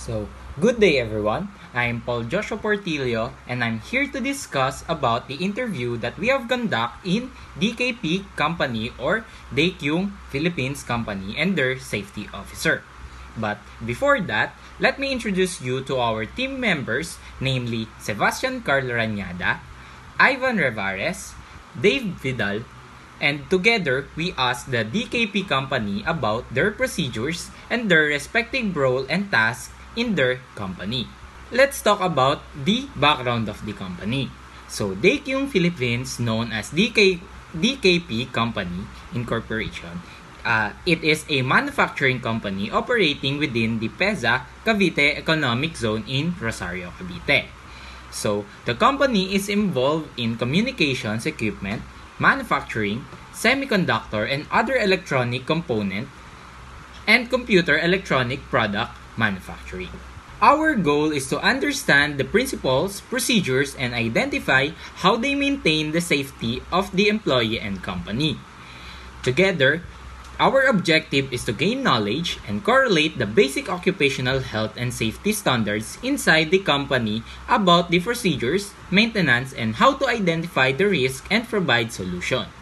So, good day everyone. I'm Paul Joshua Portillo and I'm here to discuss about the interview that we have conducted in DKP Company or Daekyung Philippines Company and their safety officer. But before that, let me introduce you to our team members, namely Sebastian Carl Rañada, Ivan Revares, Dave Vidal, and together we asked the DKP Company about their procedures and their respective role and tasks in their company. Let's talk about the background of the company. So, Daekyung Philippines, known as DKP Company Incorporation, it is a manufacturing company operating within the PEZA Cavite Economic Zone in Rosario, Cavite. So, the company is involved in communications equipment, manufacturing, semiconductor and other electronic component, and computer electronic product manufacturing. Our goal is to understand the principles, procedures, and identify how they maintain the safety of the employee and company. Together, our objective is to gain knowledge and correlate the basic occupational health and safety standards inside the company about the procedures, maintenance, and how to identify the risk and provide solution.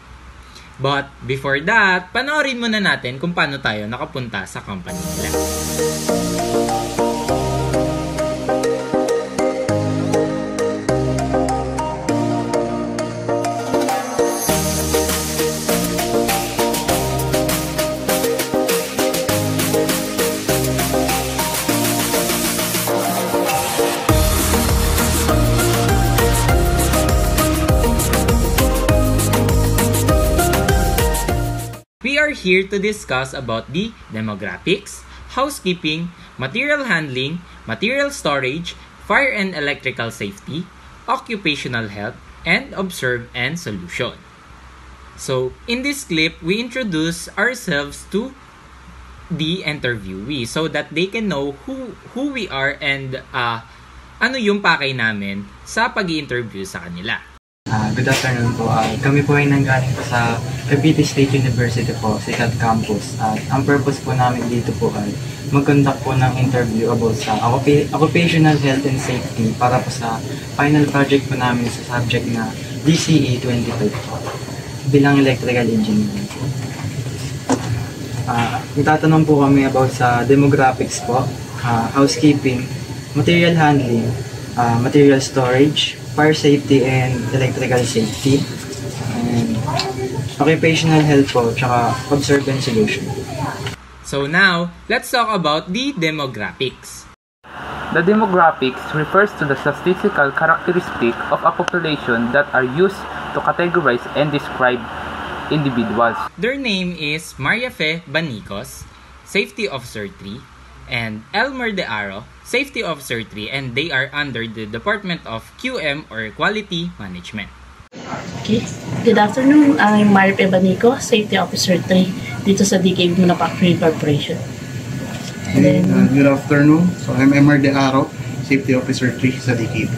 But before that, panoorin muna natin kung paano tayo nakapunta sa company nila. We are here to discuss about the demographics, housekeeping, material handling, material storage, fire and electrical safety, occupational health, and observe and solution. So, in this clip, we introduce ourselves to the interviewee so that they can know who we are and ano yung pakay namin sa pag-i-interview sa kanila. Good afternoon po. Kami po ay nanggaling po sa Cavite State University po, Sikat Campus. At ang purpose po namin dito po ay mag-conduct po ng interview about sa occupational health and safety para po sa final project po namin sa subject na DCE 25 po, bilang electrical engineering po. Itatanong po kami about sa demographics po, housekeeping, material handling, material storage, fire safety and electrical safety, and occupational health po, tsaka observe and solution. So now, let's talk about the demographics. The demographics refers to the statistical characteristics of a population that are used to categorize and describe individuals. Their name is Maria Fe Banicos, Safety Officer 3, and Elmer De Aro, Safety Officer 3, and they are under the Department of QM or Quality Management. Okay. Good afternoon. I'm Maria Fe Banico, Safety Officer 3 dito sa DKP Manufacturing Corporation. Good afternoon. So I'm Elmer De Aro, Safety Officer 3 sa DKP.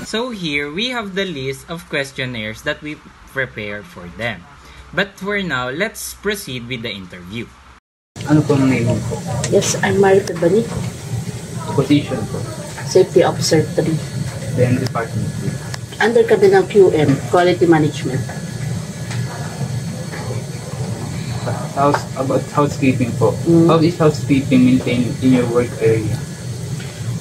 So here we have the list of questionnaires that we prepared for them. But for now, let's proceed with the interview. Ano po ang name po? Yes, I'm Maria Fe Banico, Position po? Safety Officer 3. Then department po? Under kami ng QM, Quality Management. About housekeeping po. How is housekeeping maintained in your work area?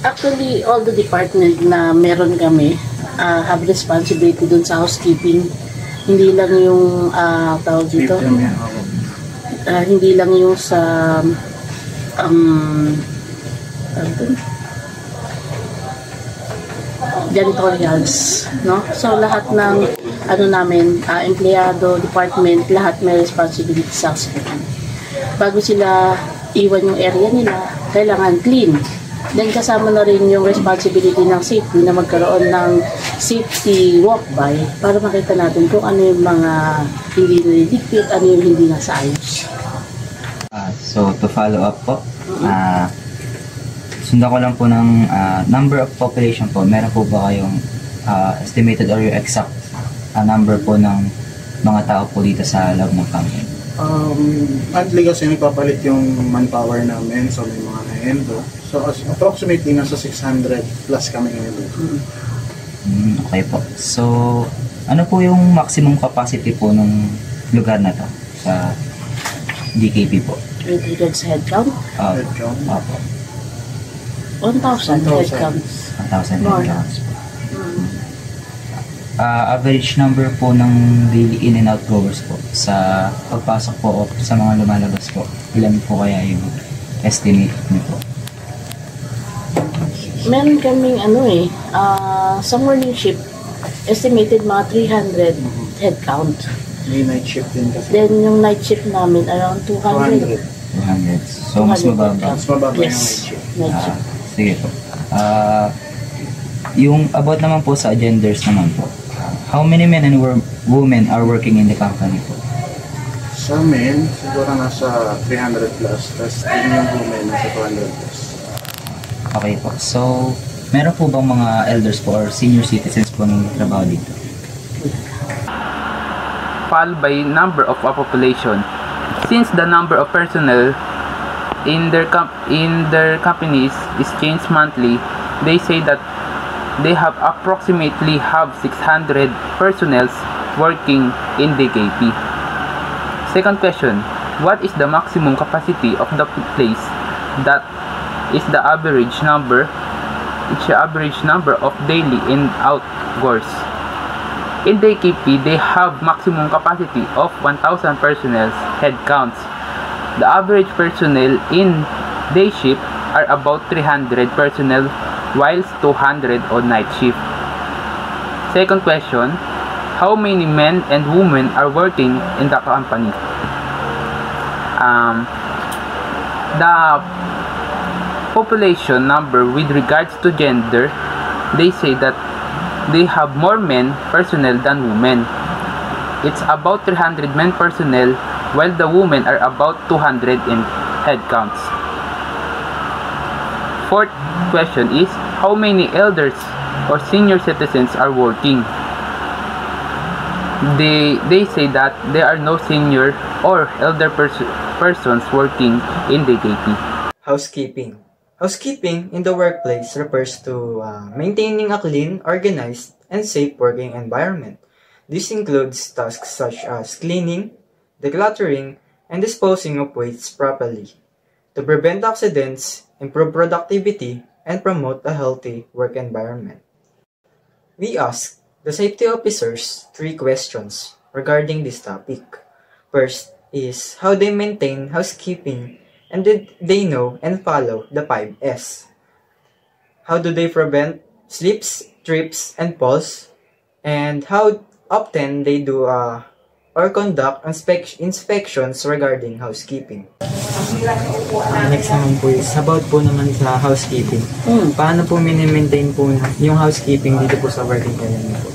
Actually, all the department na meron kami have responsibility dun sa housekeeping. Hindi lang yung tawag dito. Hindi lang yung sa janitorials, no? So lahat ng namin, empleyado, department, lahat may responsibility sa housekeeping. Bago sila iwan yung area nila, kailangan clean. Then kasama na rin yung responsibility ng safety na magkaroon ng safety walk-by para makita natin kung ano yung mga hindi nilidikpit, ano yung hindi nasa ayos. So to follow up po, sundan ko lang po ng number of population po. Meron po ba kayong estimated or yung exact number po ng mga tao po dito sa loob ng company? Monthly kasi nagpapalit yung manpower namin, so may mga endo. So approximately nasa 600 plus kami endo. Okay po. So, ano po yung maximum capacity po ng lugar na to sa DKP po? With regards sa headcount, Head count. Opo. 1,000 headcount. 1,000 More. headcounts po. Mm. Average number po ng daily in and out goers po sa pagpasok po o sa mga lumalabas po. Ilan po kaya yung estimate niyo po? Meron kaming sa morning shift, estimated mga 300 headcount. May night shift din kasi. Then yung night shift namin around 200. 200. 200. So, mas 200 mababa. headcount. Mas mababa yung night Yes, shift. night shift. Sige po. Yung about naman po sa genders naman po. How many men and women are working in the company po? Sa men, siguro nasa 300 plus. Tapos yung women, nasa 200 plus. Okay po. So, meron po bang mga elders po or senior citizens po ng trabaho dito? Followed by number of a population. Since the number of personnel in their companies is changed monthly, they say that they have approximately 600 personnel working in DKP. Second question, what is the maximum capacity of the place? That is the average number. It's the average number of daily in out goers. In DKP, they have maximum capacity of 1,000 personnel head counts. The average personnel in day shift are about 300 personnel, whilst 200 on night shift. Second question, how many men and women are working in the company? The population number with regards to gender, they say that they have more men personnel than women. It's about 300 men personnel, while the women are about 200 in head counts. Fourth question is, how many elders or senior citizens are working? They say that there are no senior or elder persons working in the DKP. Housekeeping. Housekeeping in the workplace refers to maintaining a clean, organized, and safe working environment. This includes tasks such as cleaning, decluttering, and disposing of waste properly. To prevent accidents, improve productivity, and promote a healthy work environment. We asked the safety officers 3 questions regarding this topic. First is how they maintain housekeeping and did they know and follow the 5S. How do they prevent slips, trips, and falls? And how often they do or conduct inspections regarding housekeeping. Next naman po is about po naman sa housekeeping. Paano po mini-maintain po yung housekeeping dito po sa working area niyo po?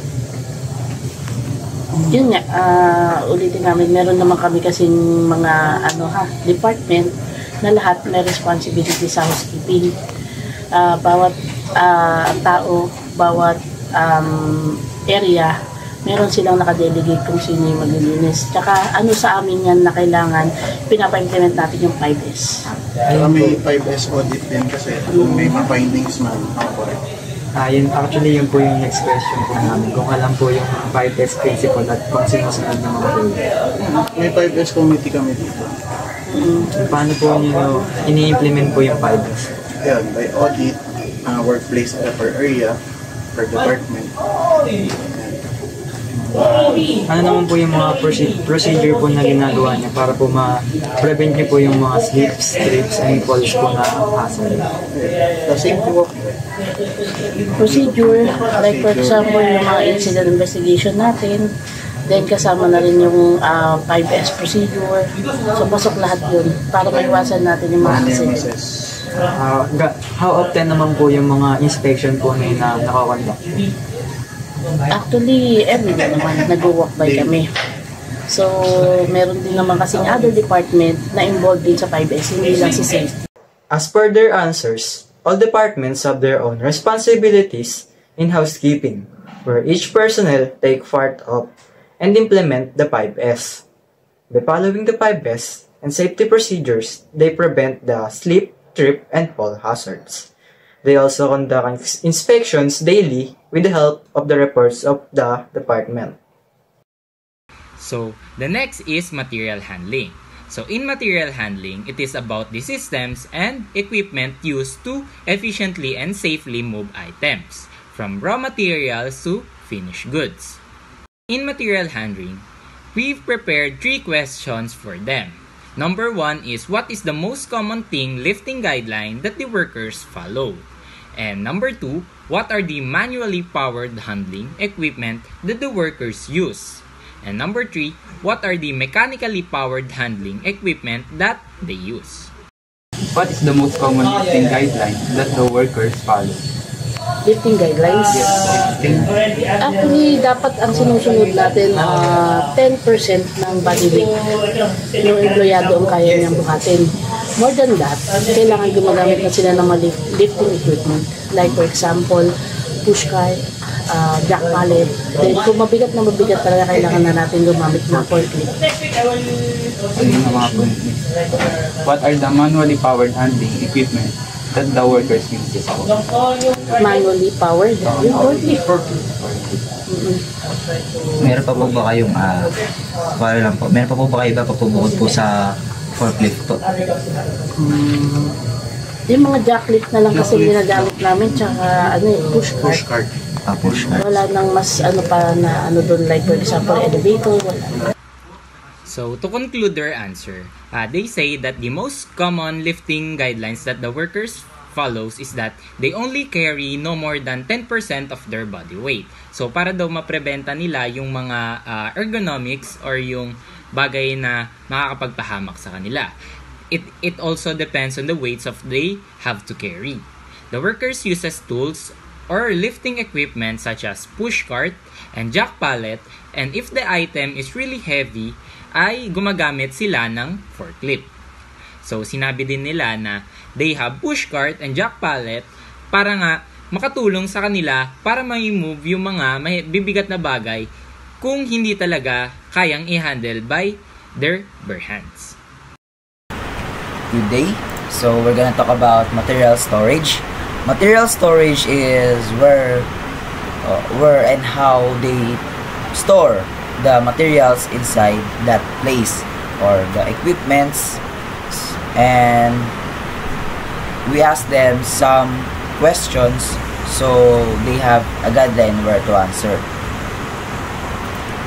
Yun nga, ulitin namin, meron naman kami kasing mga department na lahat may responsibility sa housekeeping. Bawat tao, bawat area, meron silang nakadelegate kung sino yung maglilinis. Tsaka ano sa amin yan na kailangan, pinapa-implement natin yung 5S. Saka may 5S audit din kasi kung may mga findings man, correct. Yun po yung next question po namin. Kung alam po yung 5S principle at kung sinusunod ng mga rule. May 5S committee kami dito. Paano po nyo ini-implement po yung 5S? Ayan, by audit, workplace per area, per department. Ano naman po yung mga procedure po na ginagawa niya para po ma-prevent niyo po yung mga slips, trips, and falls po na hassle? The same po. Procedure, like for example, yung mga incident investigation natin, then kasama na rin yung 5S procedure. So, pasok lahat yun para maiwasan natin yung mga accident. How often naman po yung mga inspection po na nakakonduct? Actually, everyday naman, nag-walk by kami. So, meron din naman kasing other department na involved din sa 5S, hindi lang si safety. As per their answers, all departments have their own responsibilities in housekeeping, where each personnel take part of and implement the 5S. By following the 5S and safety procedures, they prevent the slip, trip, and fall hazards. They also conduct inspections daily with the help of the reports of the department. So, the next is material handling. So, in material handling, it is about the systems and equipment used to efficiently and safely move items, from raw materials to finished goods. In material handling, we've prepared 3 questions for them. Number 1 is, what is the most common thing lifting guideline that the workers follow? And number 2, what are the manually powered handling equipment that the workers use? And number 3, what are the mechanically powered handling equipment that they use? What is the most common lifting guideline that the workers follow? Lifting guidelines. Actually, dapat ang sinusunod natin 10% ng body weight yung empleyado ang kaya niyang buhatin. More than that, kailangan gumagamit na sila ng mga lifting equipment. Like for example, push cart, jack pallet. Then kung mabigat na mabigat talaga, kailangan na natin gumamit ng forklift. What are the manually powered handling equipment that the workers use? Manually powered. Yung forklift. Meron pa po ba kayong, meron pa po ba kayo papabukod po sa forklift po? Yung mga jacklift na lang kasi ginagamit namin, tsaka push cart. Push cart. Wala nang mas pa na doon, like for example elevator, wala. So, to conclude their answer, they say that the most common lifting guidelines that the workers follows is that they only carry no more than 10% of their body weight. So, para daw mapreventa nila yung mga ergonomics or yung bagay na makakapagpahamak sa kanila. It also depends on the weights of they have to carry. The workers uses tools or lifting equipment such as push cart and jack pallet, and if the item is really heavy, ay gumagamit sila ng forklift. So, sinabi din nila na they have push cart and jack pallet para nga makatulong sa kanila para ma-move yung mga bibigat na bagay kung hindi talaga kayang i-handle by their bare hands. Good day. So we're gonna talk about material storage. Material storage is where and how they store the materials inside that place or the equipments, and we ask them some questions so they have a guideline where to answer.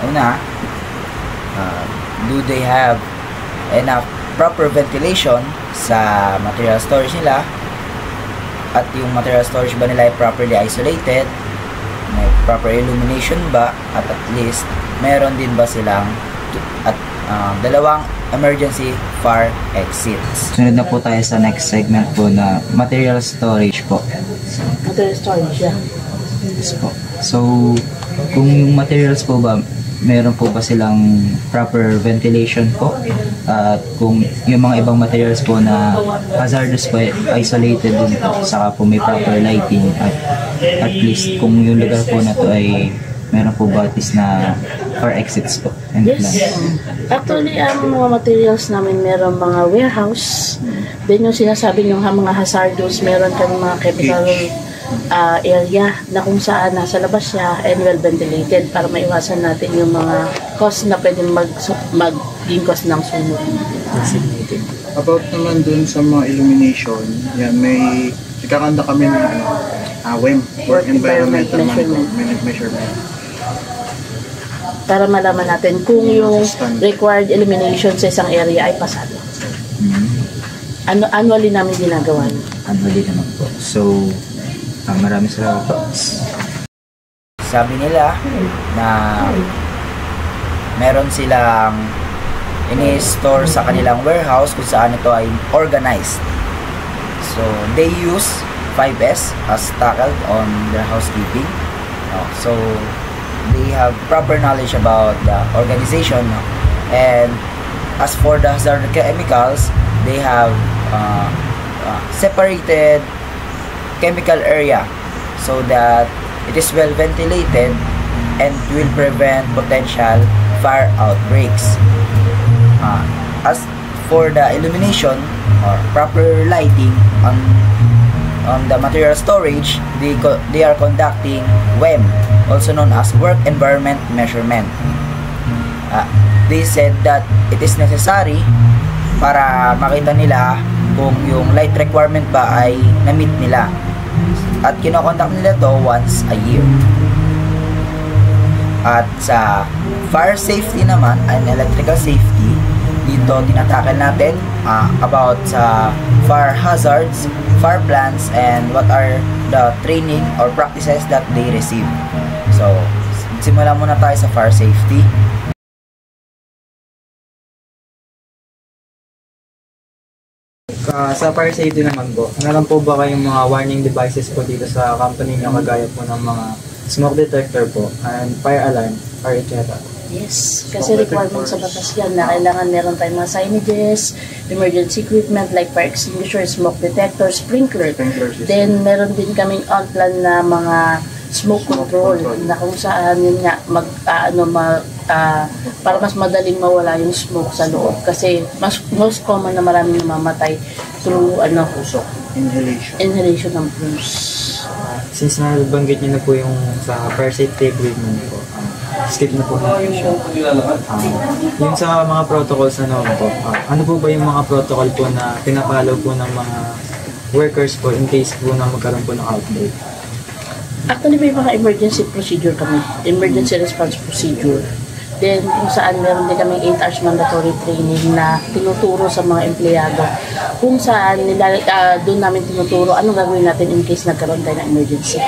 Una, do they have enough proper ventilation sa material storage nila, at yung material storage ba nila ay properly isolated, may proper illumination ba, at least meron din ba silang dalawang emergency fire exits. Sunod na po tayo sa next segment po na material storage po. Material storage, yeah. Yes po. So, kung yung materials po ba, meron po ba silang proper ventilation po? At kung yung mga ibang materials po na hazardous po, isolated din po, saka po may proper lighting, at least kung yung lugar po na to ay meron po ba at least na fire exits po? And yes. Actually, ang mga materials namin meron mga warehouse. Then yung sinasabi nyo mga hazardous, meron kami mga chemical area na kung saan nasa labas siya and well ventilated para maiwasan natin yung mga cause na pwedeng maging cause ng sunog. About naman dun sa mga illumination, yan, may ikakanda kami ng WEM, Work Environmental Measurement. Para malaman natin kung yung required illumination sa isang area ay pasado. Annually namin ginagawa. Annually naman po. So, maraming salamat po. Sabi nila na meron silang ini-store sa kanilang warehouse kung saan ito ay organized. So, they use 5S as tackled on their housekeeping. So, they have proper knowledge about the organization. And as for the hazardous chemicals, they have separated chemical area so that it is well ventilated and will prevent potential fire outbreaks. As for the illumination, or proper lighting on the material storage, they are conducting WEM, also known as Work Environment Measurement. They said that it is necessary para makita nila kung yung light requirement ba ay na-meet nila. At kinokonduct nila to once a year. At sa fire safety naman, and electrical safety, dito tinatakil natin about sa fire hazards, fire plans, and what are the training or practices that they receive. So, simulan muna tayo sa fire safety. Sa fire safety naman po, meron po ba kayong mga warning devices po dito sa company niyo kagaya po ng mga smoke detector po and fire alarm or etc.? Yes, kasi requirement sa batas yan na kailangan meron tayong mga signages, emergency equipment like fire extinguisher, smoke detector, sprinkler. Then meron din kaming on-plan na mga smoke control na kung saan yun nga para mas madaling mawala yung smoke sa loob kasi most common na maraming namamatay through inhalation ng fumes. Since nabanggit niyo na po yung sa fire safety equipment po, skip na po natin siya. Yung sa mga protocols na naman po, ano po ba yung mga protocol po na pinapalo po ng mga workers po in case po na magkaroon po ng outbreak? Actually, may mga emergency procedure kami. Emergency response procedure. Then, kung saan meron din kami 8 hours mandatory training na tinuturo sa mga empleyado. Kung saan doon namin tinuturo anong gagawin natin in case nagkaroon tayo ng emergency.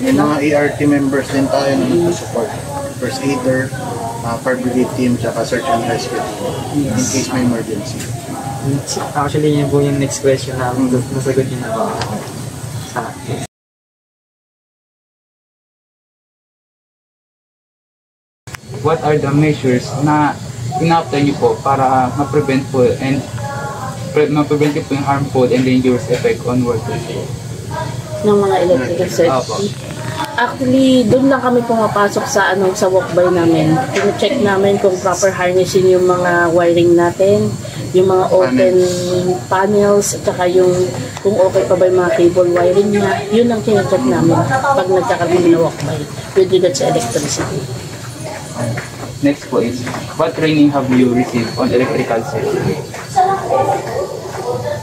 May mga ART members din tayo na nag-support. First aider, fire brigade team, tsaka search and rescue in case may emergency. Actually, yun po yung next question na nasagot niyo na po. What are the measures na ina-apply niyo po para ma-prevent po and ma-prevent po yung harmful and dangerous effect on workers po? Ng mga electrical safety. Actually, doon lang kami pumapasok sa sa walk-by namin. Tine-check namin kung proper harnessing yung mga wiring natin, yung mga open panels, at saka yung kung okay pa ba yung mga cable wiring niya. Yun ang tine-check namin pag nagkakaroon na walk-by with regards sa electricity. Next po is, what training have you received on electrical safety?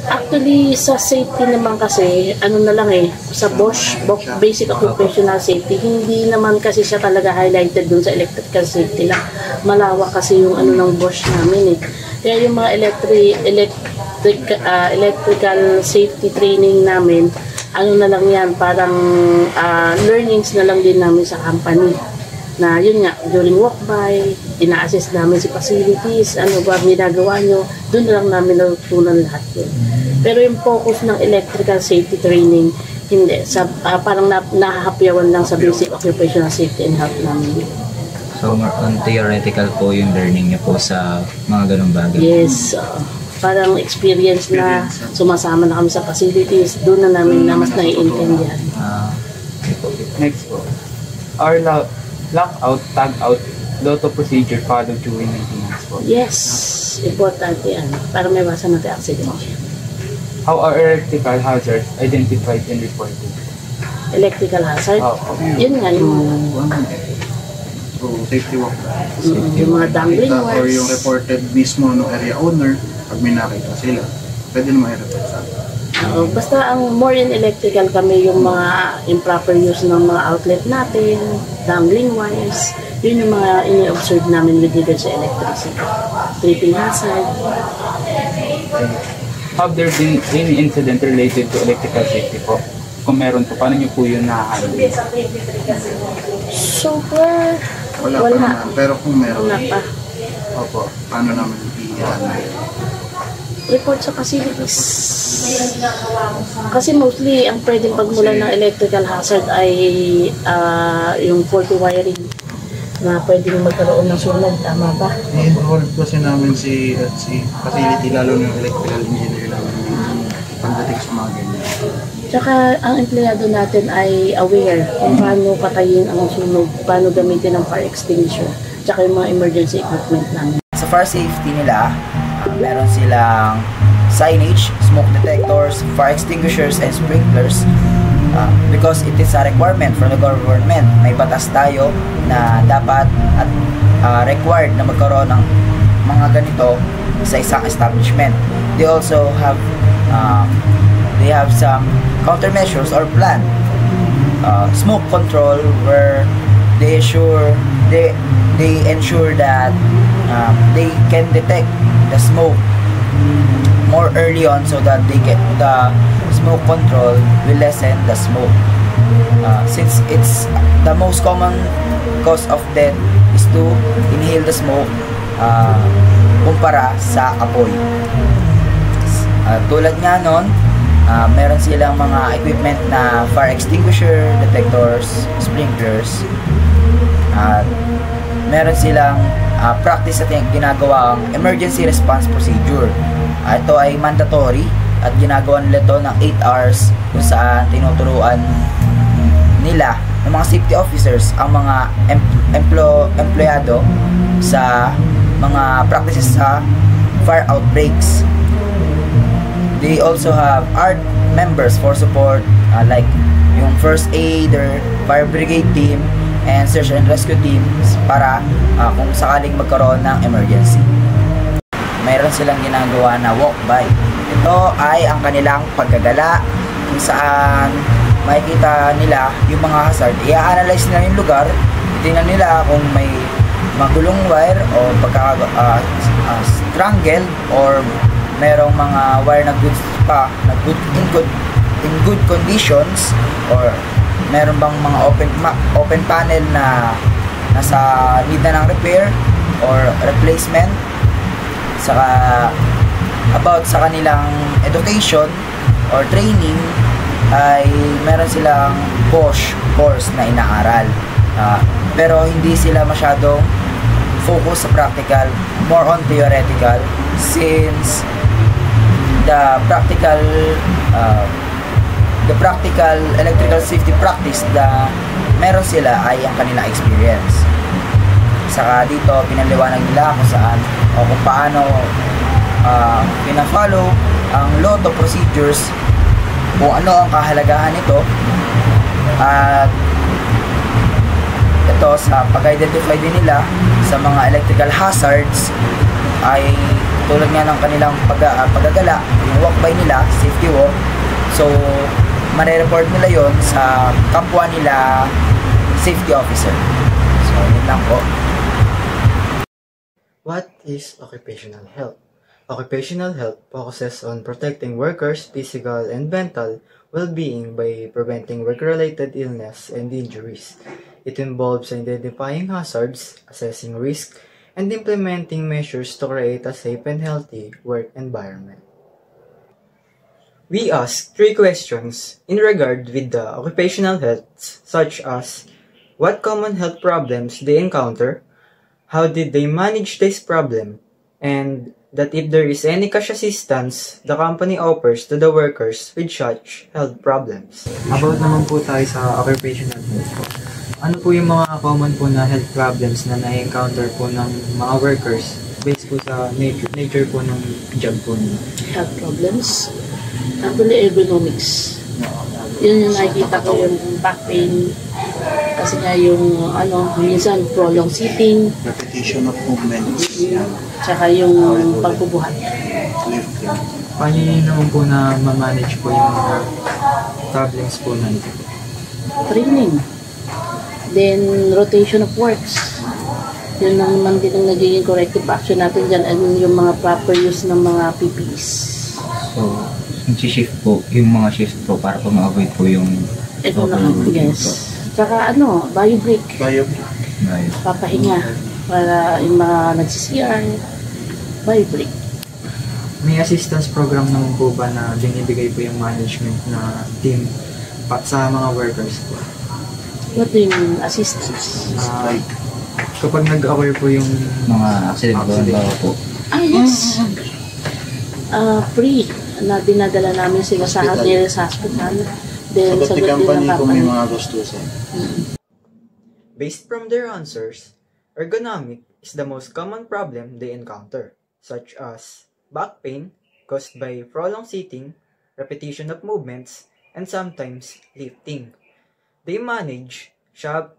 Actually, sa safety naman kasi, na lang sa Bosch Basic Occupational Safety, hindi naman kasi siya talaga highlighted dun sa electrical safety lang. Malawak kasi yung ng Bosch namin Kaya yung mga electrical safety training namin, na lang yan, parang learnings na lang din namin sa company. Na yun nga, during walk-by, ina-assess namin si facilities, ano ba ginagawa nyo, doon lang namin natutunan lahat yun. Pero yung focus ng electrical safety training, hindi. Parang nahahapyawan lang sa basic occupational safety and health namin. So, more on theoretical po yung learning niyo po sa mga ganung bagay? Yes. Parang experience na sumasama na kami sa facilities, doon na namin na mas naiintindihan. Next po. Our lockout, tag-out, LOTO procedure followed during maintenance po. Yes. Importante yan. Para may iwasan natin accident. How are electrical hazards identified and reported? Electrical hazard? Yun nga yung safety walk. Yung mga dangling wires. Or yung reported mismo ng area owner, pag may nakita sila, pwede naman i-report sa atin. Basta ang more in electrical kami yung mga improper use ng mga outlet natin, dangling wires, yun yung mga ini-observe namin with regard sa electricity. Tripping hazard. Have there been any incident related to electrical safety po? Kung meron po, paano nyo po yun na-handle? Super. Wala pa naman. Pero kung meron, wala pa. Opo, paano namin i-handle? Report sa facilities. Kasi mostly, ang pwedeng pagmulan ng electrical hazard ay yung faulty wiring na pwedeng magkaroon ng sunog. Tama ba? I-involve kasi namin si facility, lalo ng electrical engineer namin pagdating sa mga ganyan. Tsaka ang empleyado natin ay aware kung paano patayin ang sunog, paano gamitin ang fire extinguisher, tsaka yung mga emergency equipment namin. Sa fire safety nila, meron silang signage, smoke detectors, fire extinguishers, and sprinklers because it is a requirement from the government. May batas tayo na dapat at required na magkaroon ng mga ganito sa isang establishment. They also have some countermeasures or plan. Smoke control, where they ensure that they can detect the smoke more early on, so that they get the smoke control will lessen the smoke. Since it's the most common cause of death is to inhale the smoke kumpara sa apoy. Tulad nga nun, meron silang mga equipment na fire extinguisher, detectors, sprinklers, at meron silang practice at ginagawang emergency response procedure. Ito ay mandatory at ginagawa nila ito ng 8 hours kung saan tinuturuan nila ng mga safety officers ang mga empleyado sa mga practices sa fire outbreaks. They also have ARD members for support like yung first aider, fire brigade team, and search and rescue teams para kung sakaling magkaroon ng emergency. Mayroon silang ginagawa na walk-by. Ito ay ang kanilang paggagala kung saan makikita nila yung mga hazard. I-analyze nila yung lugar, tingnan nila kung may magulong wire o strangled or merong mga wire na in good conditions, or meron bang mga open panel na nasa need na ng repair or replacement. Saka about sa kanilang education or training ay meron silang course na inaaral, pero hindi sila masyadong focus sa practical, more on theoretical, since the practical electrical safety practice na meron sila ay ang kanilang experience. Saka dito pinaliwanag nila kung saan o kung paano pina-follow ang LOTO procedures, kung ano ang kahalagahan nito, at ito sa pag-identify din nila sa mga electrical hazards ay tulad nga ng kanilang paggagala, yung walk-by nila, safety walk. So mare-report nila yon sa kapwa nila safety officer. So yun lang po. What is occupational health? Occupational health focuses on protecting workers' physical and mental well-being by preventing work-related illness and injuries. It involves identifying hazards, assessing risk, and implementing measures to create a safe and healthy work environment. We asked 3 questions in regard with the occupational health, such as what common health problems they encounter, how did they manage this problem, and that if there is any cash assistance the company offers to the workers with such health problems. About naman po tayo sa occupational health po. Ano po yung mga common po na health problems na na-encounter po ng mga workers based po sa nature po ng job po nila? Health problems? Actually, ergonomics. Yun yung nakikita ko, yung back pain. Kasi nga yung, minsan prolonged sitting. Repetition of movements. Tsaka yung pagbubuhat. Paano yun naman po na ma-manage po yung mga problems po na ito? Training. Then, rotation of works. Yun naman din ang nagiging corrective action natin dyan, and yung mga proper use ng mga PPEs. So, nag-shift po, yung mga shift po para po ma-avoid po yung yes. Tsaka bio break. Papahinga para yung mga nagsi-CR, bio break. May assistance program naman po ba na binibigay po yung management na team sa mga workers po? What do you mean, assistance? Kapag nag-occur po yung mga accident po. Yes. Free na dinadala namin sila sa hospital. Then, Sagot ni company kung may mga gastusin. Based from their answers, ergonomic is the most common problem they encounter, such as back pain, caused by prolonged sitting, repetition of movements, and sometimes lifting. They manage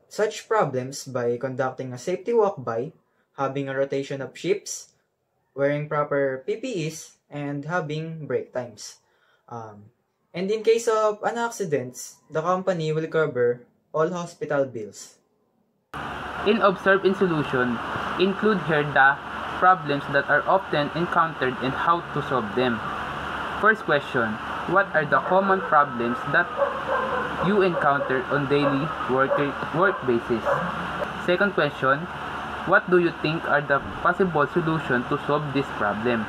such problems by conducting a safety walk-by, having a rotation of shifts, wearing proper PPEs, and having break times. And in case of an accident, the company will cover all hospital bills. In Observe in Solution, include here the problems that are often encountered and how to solve them. First question, what are the common problems that you encounter on daily work basis? Second question, what do you think are the possible solutions to solve this problem?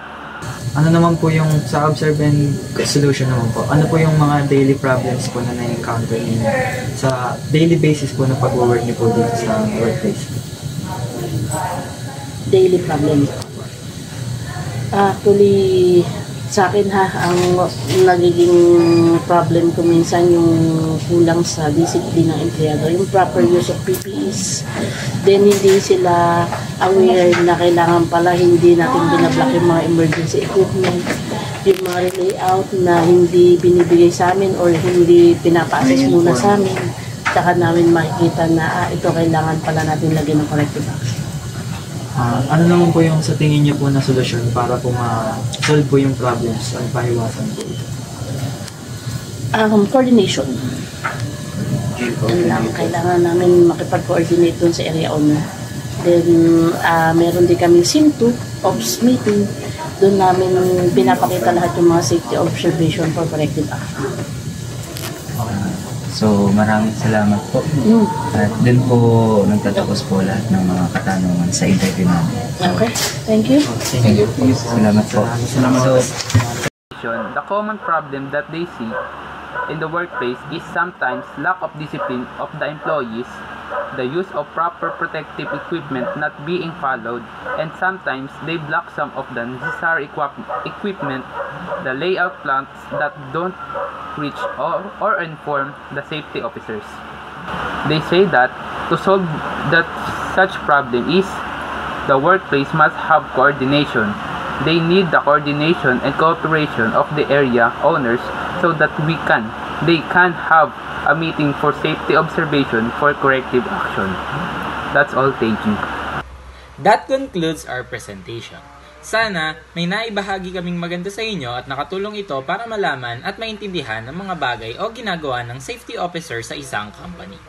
Ano naman po yung sa Observe and Solution naman po? Ano po yung mga daily problems po na na-encounter niyo sa daily basis po na pag-work niyo po dito sa workplace? Daily problem. Actually, sa akin ang nagiging problem ko minsan yung kulang sa discipline ng empleyado, yung proper use of PPEs. Then hindi sila aware na kailangan pala hindi natin binablock yung mga emergency equipment, yung mga relay out na hindi binibigay sa amin or hindi pinapa-assess muna sa amin. Saka namin makikita na ito kailangan pala natin lagyan ng corrective action. Ano naman po yung sa tingin niyo po na solusyon para po ma-solve po yung problems at paiwasan po ito? Coordination. Kailangan namin makipag-coordinate dun sa area owner. Then, meron din kami SIM 2 Ops meeting. Doon namin pinapakita lahat yung mga safety observation for corrective action. So, maraming salamat po. At dun po nagtatapos po lahat ng mga katanungan sa interview namin. Okay, thank you. Thank you po. Salamat po. The common problem that they see in the workplace is sometimes lack of discipline of the employees, the use of proper protective equipment not being followed, and sometimes they block some of the necessary equipment, the layout plans that don't reach or inform the safety officers. They say that to solve that such problem is the workplace must have coordination. They need the coordination and cooperation of the area owners so that they can have a meeting for safety observation for corrective action. That's all, thank you. That concludes our presentation. Sana may naibahagi kaming maganda sa inyo at nakatulong ito para malaman at maintindihan ng mga bagay o ginagawa ng safety officer sa isang company.